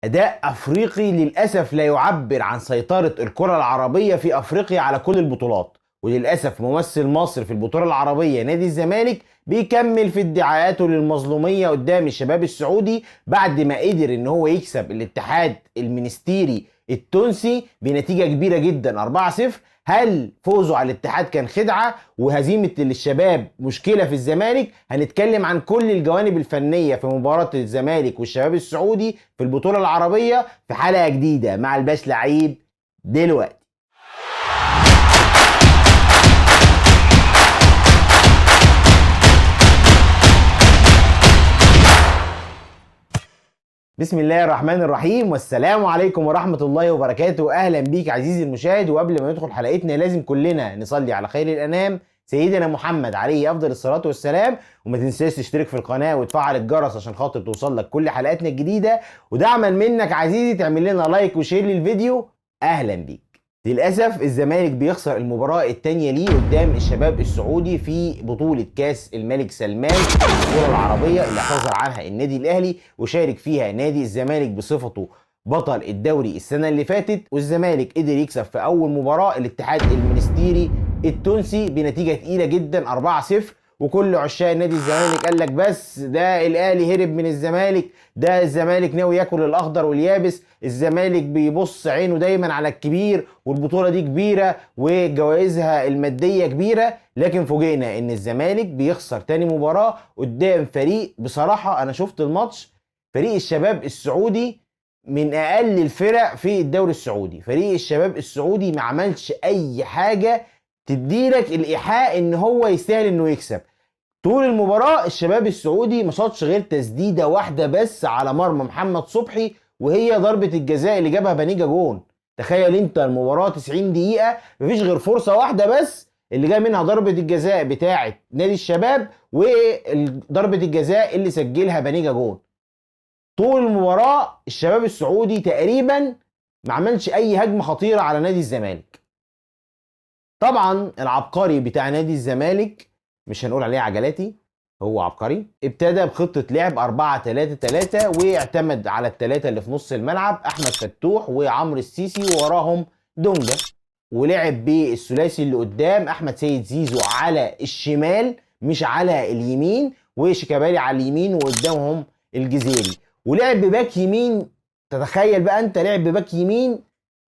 أداء أفريقي للأسف لا يعبر عن سيطرة الكرة العربية في أفريقيا على كل البطولات. وللأسف ممثل مصر في البطولة العربية نادي الزمالك بيكمل في ادعاءاته للمظلومية قدام الشباب السعودي بعد ما قدر ان هو يكسب الاتحاد المنستيري التونسي بنتيجة كبيرة جدا 4-0. هل فوزه على الاتحاد كان خدعة وهزيمة الشباب مشكلة في الزمالك؟ هنتكلم عن كل الجوانب الفنية في مباراة الزمالك والشباب السعودي في البطولة العربية في حلقة جديدة مع الباش لعيب دلوقتي. بسم الله الرحمن الرحيم والسلام عليكم ورحمة الله وبركاته. أهلا بيك عزيزي المشاهد، وقبل ما ندخل حلقتنا لازم كلنا نصلي على خير الأنام سيدنا محمد عليه أفضل الصلاة والسلام. وما تنساش تشترك في القناة وتفعل الجرس عشان خاطر توصل لك كل حلقاتنا الجديدة، ودعما منك عزيزي تعمل لنا لايك وشير للفيديو. أهلا بيك. للأسف الزمالك بيخسر المباراة الثانية ليه قدام الشباب السعودي في بطولة كاس الملك سلمان البطولة العربية اللي اعتذر عنها النادي الأهلي وشارك فيها نادي الزمالك بصفته بطل الدوري السنة اللي فاتت. والزمالك قدر يكسب في أول مباراة الاتحاد المنستيري التونسي بنتيجة تقيلة جدا 4-0. وكل عشاق نادي الزمالك قال لك بس ده الاهلي هرب من الزمالك، ده الزمالك ناوي ياكل الاخضر واليابس، الزمالك بيبص عينه دايما على الكبير والبطوله دي كبيره وجوائزها الماديه كبيره. لكن فوجئنا ان الزمالك بيخسر تاني مباراه قدام فريق بصراحه انا شفت الماتش، فريق الشباب السعودي من اقل الفرق في الدوري السعودي. فريق الشباب السعودي ما عملش اي حاجه تديلك الايحاء ان هو يستاهل انه يكسب. طول المباراه الشباب السعودي ما شاطش غير تسديده واحده بس على مرمى محمد صبحي، وهي ضربه الجزاء اللي جابها بنيجا جون. تخيل انت المباراه 90 دقيقه مفيش غير فرصه واحده بس اللي جاء منها ضربه الجزاء بتاعه نادي الشباب، وضربه الجزاء اللي سجلها بنيجا جون. طول المباراه الشباب السعودي تقريبا ما عملش اي هجمه خطيره على نادي الزمالك. طبعا العبقري بتاع نادي الزمالك مش هنقول عليه عجلاتي، هو عبقري. ابتدى بخطة لعب 4-3-3 واعتمد على الثلاثة اللي في نص الملعب، احمد فتوح وعمرو السيسي ووراهم دونجا، ولعب بالثلاثي اللي قدام احمد سيد زيزو على الشمال مش على اليمين، وشيكابالي على اليمين وقدامهم الجزيري. ولعب بباك يمين، تتخيل بقى انت لعب بباك يمين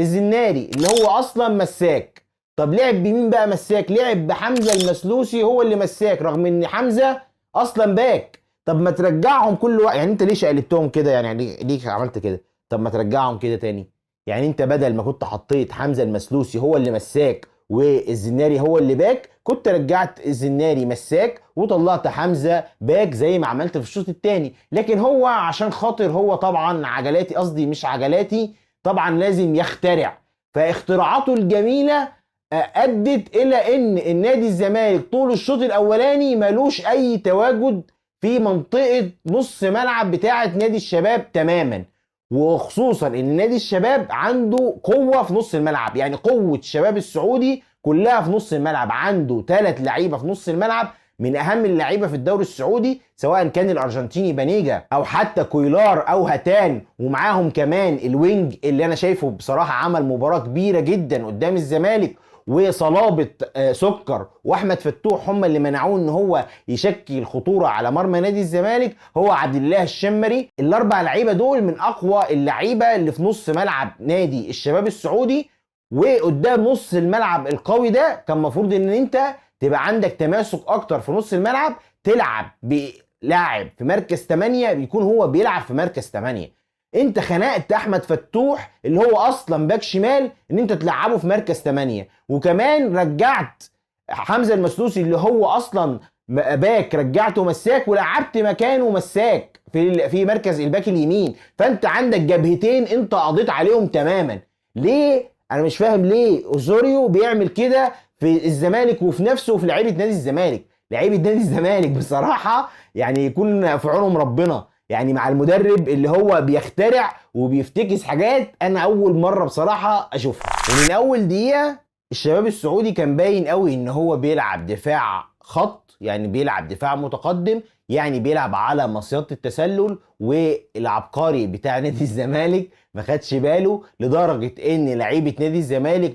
الزناري اللي هو اصلا مساك. طب لعب بمين بقى مساك؟ لعب بحمزه المسلوسي هو اللي مساك رغم ان حمزه اصلا باك. طب ما ترجعهم كل واحد، يعني انت ليش قلبتهم كده؟ يعني ليك عملت كده؟ طب ما ترجعهم كده تاني. يعني انت بدل ما كنت حطيت حمزه المسلوسي هو اللي مساك والزناري هو اللي باك، كنت رجعت الزناري مساك وطلعت حمزه باك زي ما عملت في الشوط الثاني. لكن هو عشان خاطر هو طبعا عجلاتي، قصدي مش عجلاتي، طبعا لازم يخترع. فاختراعاته الجميله ادت الى ان النادي الزمالك طول الشوط الاولاني ملوش اي تواجد في منطقه نص ملعب بتاعه نادي الشباب تماما. وخصوصا ان نادي الشباب عنده قوه في نص الملعب، يعني قوه الشباب السعودي كلها في نص الملعب. عنده 3 لعيبه في نص الملعب من اهم اللعيبه في الدوري السعودي، سواء كان الارجنتيني بانيجا او حتى كويلار او هتان، ومعاهم كمان الوينج اللي انا شايفه بصراحه عمل مباراه كبيره جدا قدام الزمالك، وصلابه سكر واحمد فتوح هم اللي منعوه ان هو يشكل خطوره على مرمى نادي الزمالك. هو عبد الله الشمري. الاربع لعيبه دول من اقوى اللعيبه اللي في نص ملعب نادي الشباب السعودي. وقدام نص الملعب القوي ده كان المفروض ان انت تبقى عندك تماسك اكتر في نص الملعب، تلعب بلاعب في مركز 8 بيكون هو بيلعب في مركز 8. انت خنقت احمد فتوح اللي هو اصلا باك شمال ان انت تلعبه في مركز 8، وكمان رجعت حمزه المسلوسي اللي هو اصلا باك رجعته مساك ولعبت مكانه مساك في مركز الباك اليمين. فانت عندك جبهتين انت قضيت عليهم تماما. ليه؟ انا مش فاهم ليه اوزوريو بيعمل كده في الزمالك وفي نفسه وفي لعيبه نادي الزمالك. لعيبه نادي الزمالك بصراحه يعني يكون في عونهم ربنا، يعني مع المدرب اللي هو بيخترع وبيفتكس حاجات انا اول مره بصراحه اشوفها. ومن اول دقيقه الشباب السعودي كان باين قوي ان هو بيلعب دفاع خط، يعني بيلعب دفاع متقدم، يعني بيلعب على مصيدة التسلل. والعبقري بتاع نادي الزمالك ما خدش باله لدرجة ان لعيبة نادي الزمالك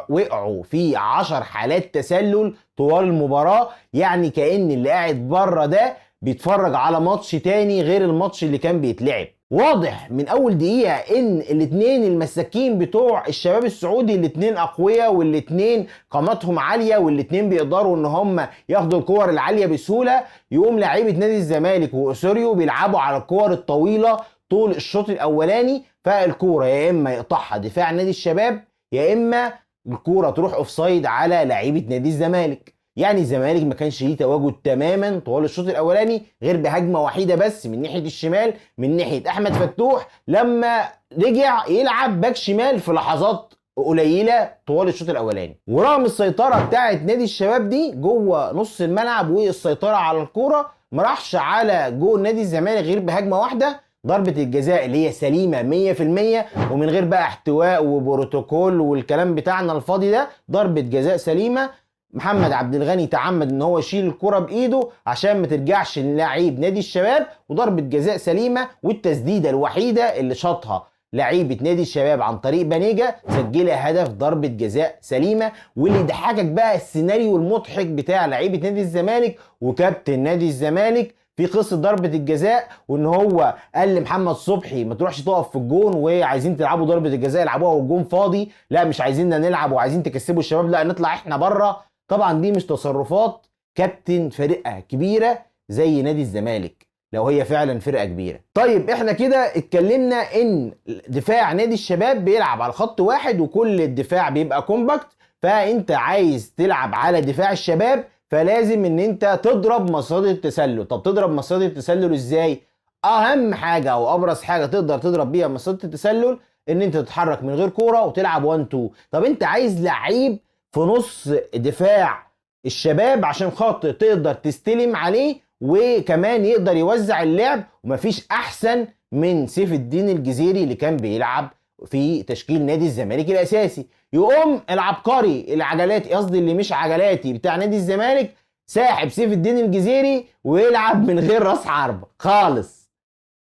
وقعوا في 10 حالات تسلل طوال المباراة. يعني كأن اللي قاعد بره ده بيتفرج على ماتش تاني غير الماتش اللي كان بيتلعب. واضح من اول دقيقة ان الاتنين المساكين بتوع الشباب السعودي الاتنين اقوياء، والاتنين قاماتهم عالية، والاتنين بيقدروا ان هم ياخدوا الكور العالية بسهولة. يقوم لعيبة نادي الزمالك واسوريو بيلعبوا على الكور الطويلة طول الشوط الاولاني، فالكورة يا اما يقطعها دفاع نادي الشباب، يا اما الكورة تروح اوفسايد على لعيبة نادي الزمالك. يعني الزمالك ما كانش ليه تواجد تماما طوال الشوط الاولاني غير بهجمه وحيده بس من ناحيه الشمال، من ناحيه احمد فتوح لما رجع يلعب باك شمال في لحظات قليله طوال الشوط الاولاني. ورغم السيطره بتاعه نادي الشباب دي جوه نص الملعب والسيطره على الكوره، ما راحش على جول نادي الزمالك غير بهجمه واحده، ضربة الجزاء اللي هي سليمة 100% ومن غير بقى احتواء وبروتوكول والكلام بتاعنا الفاضي ده. ضربة جزاء سليمة، محمد عبد الغني تعمد ان هو يشيل الكرة بايده عشان ما ترجعش للاعيب نادي الشباب، وضربة جزاء سليمة. والتسديدة الوحيدة اللي شاطها لعيبة نادي الشباب عن طريق بانيجا سجلها هدف ضربة جزاء سليمة. واللي يضحكك بقى السيناريو المضحك بتاع لعيبة نادي الزمالك وكابتن نادي الزمالك في قصه ضربه الجزاء، وان هو قال لمحمد صبحي ما تروحش تقف في الجون، وعايزين تلعبوا ضربه الجزاء العبوها والجون فاضي، لا مش عايزيننا نلعب وعايزين تكسبوا الشباب، لا نطلع احنا بره. طبعا دي مش تصرفات كابتن فرقه كبيره زي نادي الزمالك لو هي فعلا فرقه كبيره. طيب احنا كده اتكلمنا ان دفاع نادي الشباب بيلعب على خط واحد وكل الدفاع بيبقى كومباكت، فانت عايز تلعب على دفاع الشباب فلازم ان انت تضرب مصيدة التسلل. طب تضرب مصيدة التسلل ازاي؟ اهم حاجة او ابرز حاجة تقدر تضرب بيها مصيدة التسلل ان انت تتحرك من غير كورة وتلعب 1 2. طب انت عايز لعيب في نص دفاع الشباب عشان خاطر تقدر تستلم عليه وكمان يقدر يوزع اللعب، ومفيش احسن من سيف الدين الجزيري اللي كان بيلعب في تشكيل نادي الزمالك الاساسي. يقوم العبقري العجلاتي، قصدي اللي مش عجلاتي، بتاع نادي الزمالك ساحب سيف الدين الجزيري ويلعب من غير راس حربة خالص،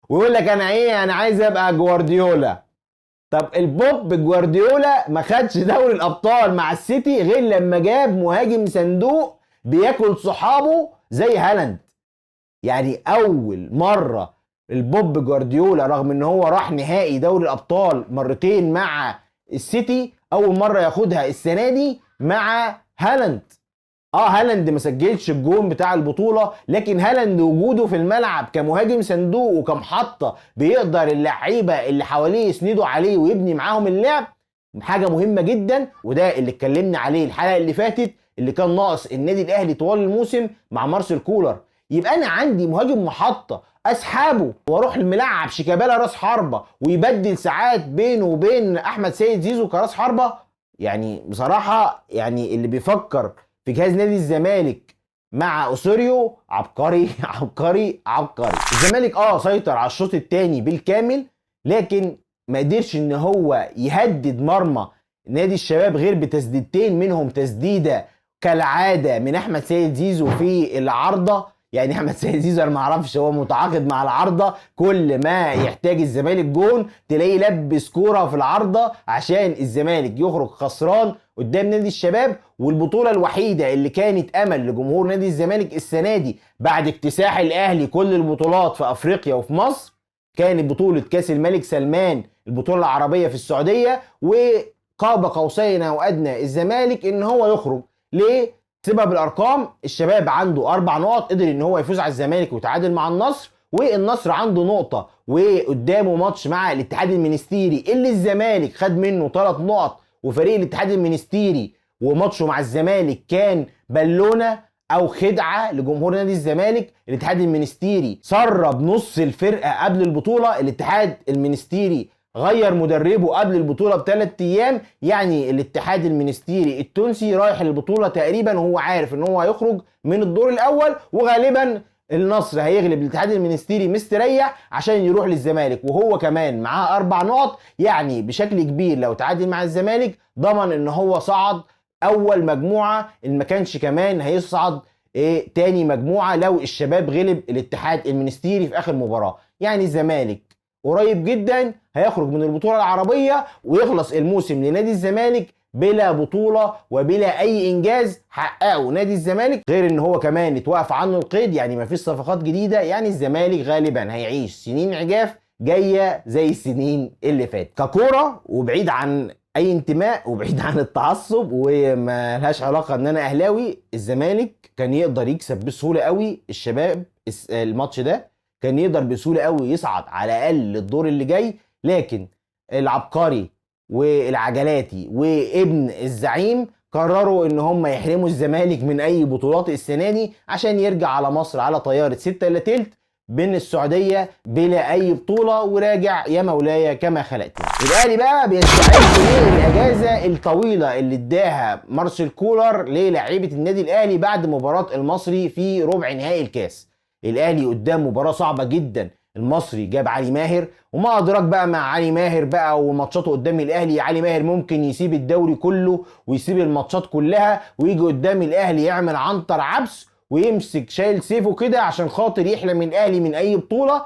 ويقول لك انا ايه، انا عايز ابقى جوارديولا. طب البوب جوارديولا ما خدش دوري الابطال مع السيتي غير لما جاب مهاجم صندوق بياكل صحابه زي هالاند. يعني اول مره البوب جوارديولا رغم ان هو راح نهائي دوري الابطال مرتين مع السيتي، اول مره ياخدها السنه دي مع هالاند. هالاند ما سجلش الجون بتاع البطوله، لكن هالاند وجوده في الملعب كمهاجم صندوق وكمحطه بيقدر اللعيبه اللي حواليه يسندوا عليه ويبني معاهم اللعب، حاجه مهمه جدا. وده اللي اتكلمنا عليه الحلقه اللي فاتت اللي كان ناقص النادي الاهلي طوال الموسم مع مارسيل كولر. يبقى انا عندي مهاجم محطه اسحبه واروح الملعب شيكابالا راس حربه ويبدل ساعات بينه وبين احمد سيد زيزو كراس حربه. يعني بصراحه يعني اللي بيفكر في جهاز نادي الزمالك مع اسوريو عبقري عبقري عبقري. الزمالك سيطر على الشوط الثاني بالكامل، لكن ما قدرش ان هو يهدد مرمى نادي الشباب غير بتسديدتين، منهم تسديده كالعاده من احمد سيد زيزو في العارضه. يعني احمد سيد زيزو انا ما اعرفش هو متعاقد مع العارضه، كل ما يحتاج الزمالك جون تلاقيه لبس كوره في العارضه عشان الزمالك يخرج خسران قدام نادي الشباب. والبطوله الوحيده اللي كانت امل لجمهور نادي الزمالك السنه دي بعد اكتساح الاهلي كل البطولات في افريقيا وفي مصر كانت بطوله كاس الملك سلمان، البطوله العربيه في السعوديه. وقاب قوسين او ادنى الزمالك ان هو يخرج. ليه؟ سبب الارقام، الشباب عنده 4 نقط قدر ان هو يفوز على الزمالك ويتعادل مع النصر، والنصر عنده نقطه وقدامه ماتش مع الاتحاد المنستيري اللي الزمالك خد منه 3 نقط، وفريق الاتحاد المنستيري وماتشه مع الزمالك كان بالونه او خدعه لجمهور نادي الزمالك. الاتحاد المنستيري سرب نص الفرقه قبل البطوله، الاتحاد المنستيري غير مدربه قبل البطوله ب3 ايام. يعني الاتحاد المنستيري التونسي رايح البطوله تقريبا وهو عارف ان هو هيخرج من الدور الاول، وغالبا النصر هيغلب الاتحاد المنستيري مستريح عشان يروح للزمالك وهو كمان معاه 4 نقط. يعني بشكل كبير لو تعادل مع الزمالك ضمن ان هو صعد اول مجموعه، ان ما كانش كمان هيصعد تاني مجموعه لو الشباب غلب الاتحاد المنستيري في اخر مباراه. يعني الزمالك قريب جدا هيخرج من البطوله العربيه ويخلص الموسم لنادي الزمالك بلا بطوله وبلا اي انجاز حققه نادي الزمالك، غير ان هو كمان اتوقف عنه القيد، يعني مفيش صفقات جديده. يعني الزمالك غالبا هيعيش سنين عجاف جايه زي السنين اللي فاتت ككوره، وبعيد عن اي انتماء وبعيد عن التعصب وما لهاش علاقه ان انا اهلاوي. الزمالك كان يقدر يكسب بسهوله قوي الشباب الماتش ده، كان يقدر بسهوله قوي يصعد على الاقل للدور اللي جاي، لكن العبقري والعجلاتي وابن الزعيم قرروا ان هم يحرموا الزمالك من اي بطولات السنه دي عشان يرجع على مصر على طياره 6 الا تلت بين السعوديه بلا اي بطوله، وراجع يا مولاي كما خلقتني. الاهلي بقى بيستعد للاجازه الطويله اللي اداها مارسيل كولر للاعيبه النادي الاهلي بعد مباراه المصري في ربع نهائي الكاس. الاهلي قدام مباراه صعبه جدا، المصري جاب علي ماهر، وما ادراك بقى مع علي ماهر بقى وماتشاته قدام الاهلي. علي ماهر ممكن يسيب الدوري كله ويسيب الماتشات كلها ويجي قدام الاهلي يعمل عنتر عبس ويمسك شايل سيفه كده عشان خاطر يحلم الاهلي من اي بطوله.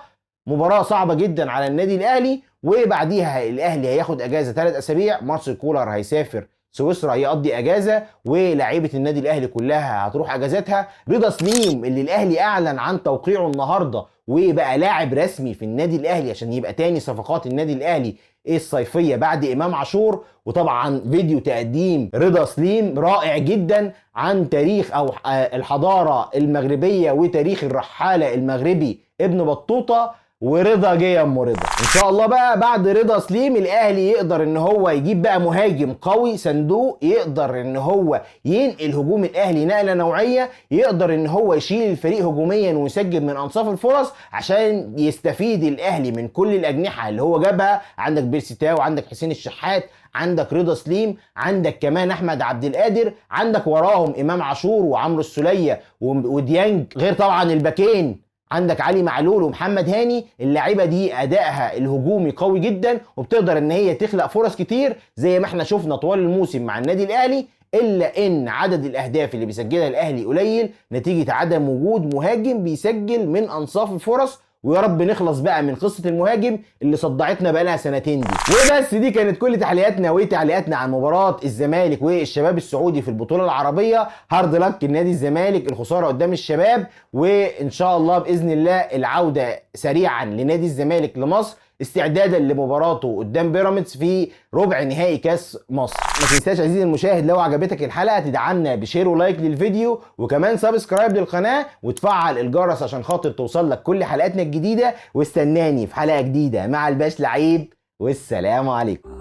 مباراه صعبه جدا على النادي الاهلي، وبعديها الاهلي هياخد اجازه 3 اسابيع. مارسيل كولر هيسافر سويسرا يقضي اجازه، ولاعيبه النادي الاهلي كلها هتروح اجازتها. رضا سليم اللي الاهلي اعلن عن توقيعه النهارده وبقى لاعب رسمي في النادي الاهلي عشان يبقى تاني صفقات النادي الاهلي الصيفيه بعد امام عاشور. وطبعا فيديو تقديم رضا سليم رائع جدا عن تاريخ او الحضاره المغربيه وتاريخ الرحاله المغربي ابن بطوطه، ورضا جه ام رضا. ان شاء الله بقى بعد رضا سليم الاهلي يقدر ان هو يجيب بقى مهاجم قوي صندوق، يقدر ان هو ينقل هجوم الاهلي نقله نوعيه، يقدر ان هو يشيل الفريق هجوميا ويسجل من انصاف الفرص عشان يستفيد الاهلي من كل الاجنحه اللي هو جابها. عندك بيرسيتاو، عندك حسين الشحات، عندك رضا سليم، عندك كمان احمد عبد القادر، عندك وراهم امام عاشور وعمرو السوليه وديانج، غير طبعا الباكين عندك علي معلول ومحمد هاني. اللعيبه دي ادائها الهجومي قوي جدا وبتقدر ان هي تخلق فرص كتير زي ما احنا شفنا طوال الموسم مع النادي الاهلي، الا ان عدد الاهداف اللي بيسجلها الاهلي قليل نتيجه عدم وجود مهاجم بيسجل من انصاف الفرص. ويا رب نخلص بقى من قصه المهاجم اللي صدعتنا بقى لها سنتين دي. وبس دي كانت كل تحليلاتنا وتعليقاتنا عن مباراه الزمالك والشباب السعودي في البطوله العربيه. هارد لك النادي الزمالك، الخساره قدام الشباب، وان شاء الله باذن الله العوده سريعا لنادي الزمالك لمصر استعدادا لمباراته قدام بيراميدز في ربع نهائي كاس مصر. ما تنساش عزيزي المشاهد لو عجبتك الحلقه تدعمنا بشير ولايك للفيديو، وكمان سبسكرايب للقناه وتفعل الجرس عشان خاطر توصل لك كل حلقاتنا الجديده. واستناني في حلقه جديده مع الباش لعيب، والسلام عليكم.